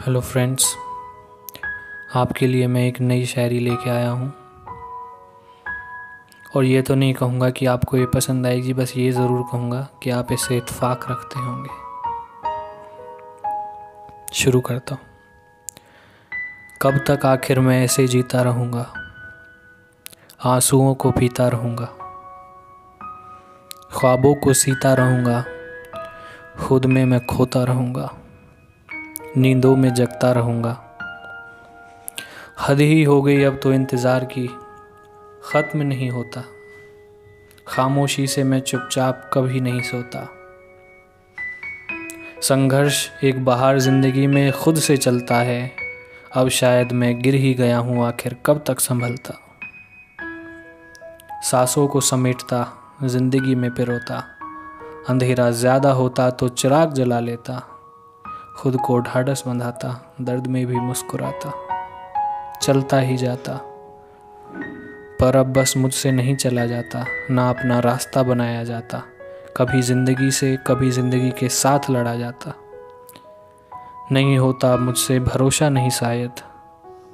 Hello friends, आपके लिए मैं एक नई शायरी लेके आया हूँ। और ये तो नहीं कहूँगा कि आपको ये पसंद आएगी, बस ये ज़रूर कहूँगा कि आप इससे इत्फाक रखते होंगे। शुरू करता हूँ। कब तक आखिर मैं ऐसे जीता रहूँगा, आंसुओं को पीता रहूँगा, ख्वाबों को सीता रहूँगा, खुद में मैं खोता रहूँगा, नींदों में जगता रहूँगा। हद ही हो गई अब तो इंतज़ार की, ख़त्म नहीं होता। खामोशी से मैं चुपचाप कभी नहीं सोता। संघर्ष एक बहार ज़िंदगी में खुद से चलता है। अब शायद मैं गिर ही गया हूँ, आखिर कब तक संभलता। सांसों को समेटता, ज़िंदगी में पिरोता। अंधेरा ज़्यादा होता तो चिराग जला लेता। खुद को ढाढ़स बंधाता, दर्द में भी मुस्कुराता। चलता ही जाता, पर अब बस मुझसे नहीं चला जाता। ना अपना रास्ता बनाया जाता। कभी ज़िंदगी से, कभी ज़िंदगी के साथ लड़ा जाता। नहीं होता मुझसे भरोसा, नहीं शायद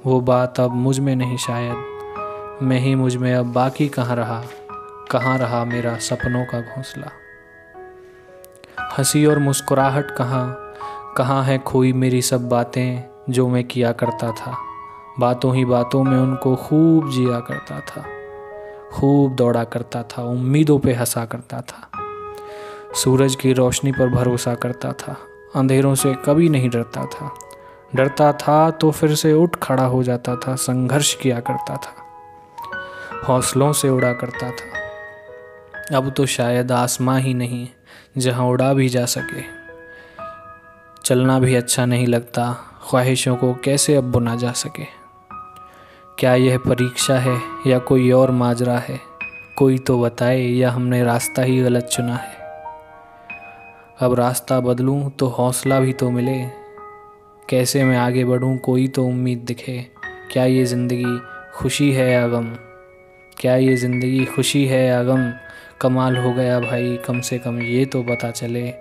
वो बात अब मुझ में नहीं, शायद मैं ही मुझ में अब बाकी कहाँ रहा मेरा सपनों का घोंसला। हंसी और मुस्कुराहट कहाँ है खोई मेरी सब बातें जो मैं किया करता था। बातों ही बातों में उनको खूब जिया करता था, खूब दौड़ा करता था, उम्मीदों पे हंसा करता था। सूरज की रोशनी पर भरोसा करता था, अंधेरों से कभी नहीं डरता था तो फिर से उठ खड़ा हो जाता था। संघर्ष किया करता था, हौसलों से उड़ा करता था। अब तो शायद आसमां ही नहीं जहां उड़ा भी जा सके। चलना भी अच्छा नहीं लगता, ख्वाहिशों को कैसे अब बुना जा सके। क्या यह परीक्षा है या कोई और माजरा है, कोई तो बताए, या हमने रास्ता ही गलत चुना है। अब रास्ता बदलूं तो हौसला भी तो मिले, कैसे मैं आगे बढ़ूं कोई तो उम्मीद दिखे। क्या ये ज़िंदगी खुशी है या गम, क्या ये ज़िंदगी खुशी है या गम। कमाल हो गया भाई, कम से कम ये तो पता चले।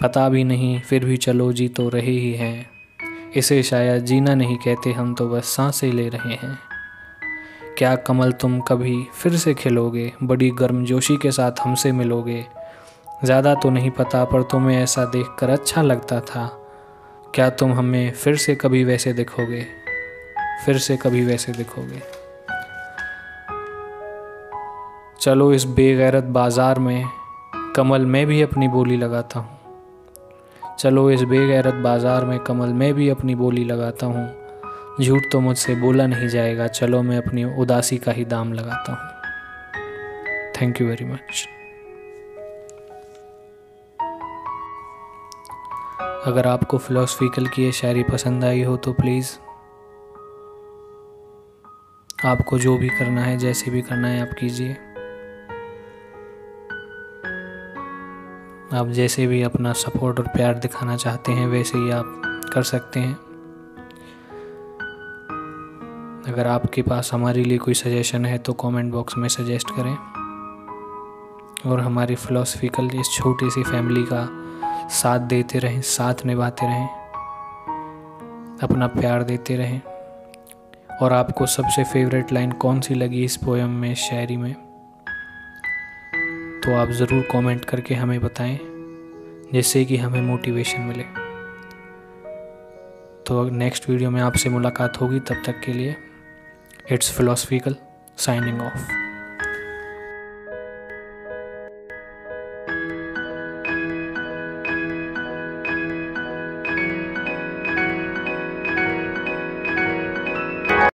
पता भी नहीं फिर भी चलो जी तो रहे ही हैं। इसे शायद जीना नहीं कहते, हम तो बस सांसें ले रहे हैं। क्या कमल तुम कभी फिर से खिलोगे, बड़ी गर्मजोशी के साथ हमसे मिलोगे। ज़्यादा तो नहीं पता पर तुम्हें ऐसा देखकर अच्छा लगता था। क्या तुम हमें फिर से कभी वैसे दिखोगे, चलो इस बेगैरत बाज़ार में कमल मैं भी अपनी बोली लगाता हूँ। चलो इस बेगैरत बाज़ार में कमल मैं भी अपनी बोली लगाता हूँ। झूठ तो मुझसे बोला नहीं जाएगा, चलो मैं अपनी उदासी का ही दाम लगाता हूँ। Thank you very much. अगर आपको फिलोसफिकल की ये शायरी पसंद आई हो तो प्लीज़ आपको जो भी करना है, जैसे भी करना है आप कीजिए। आप जैसे भी अपना सपोर्ट और प्यार दिखाना चाहते हैं वैसे ही आप कर सकते हैं। अगर आपके पास हमारे लिए कोई सजेशन है तो कमेंट बॉक्स में सजेस्ट करें, और हमारी फिलोसफिकल इस छोटी सी फैमिली का साथ देते रहें, साथ निभाते रहें, अपना प्यार देते रहें। और आपको सबसे फेवरेट लाइन कौन सी लगी इस पोएम में, शायरी में, तो आप ज़रूर कमेंट करके हमें बताएं, जिससे कि हमें मोटिवेशन मिले। तो नेक्स्ट वीडियो में आपसे मुलाकात होगी, तब तक के लिए इट्स फिलोसफिकल साइनिंग ऑफ।